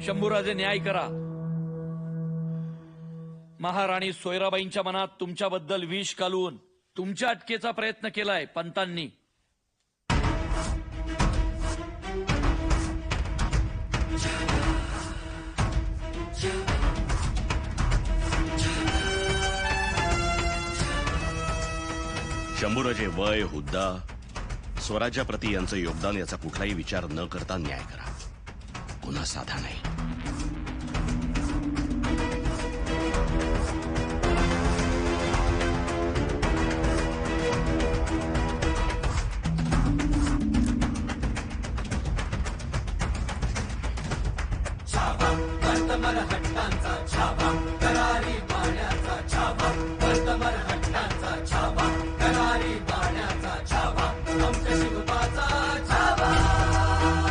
शंभूराजे न्याय करा. महाराणी सोयराबाईंच्या मनात तुमच्याबद्दल विष घालून तुमच्या अटकेचा प्रयत्न केलाय पंतांनी. शंभूराजे वय, हुद्दा, स्वराज्याप्रती यांचं योगदान याचा कुठलाही विचार न करता न्याय करा. गुन्हा साधा नाही. छापा वर्तमान हट्टांचा छापा करारी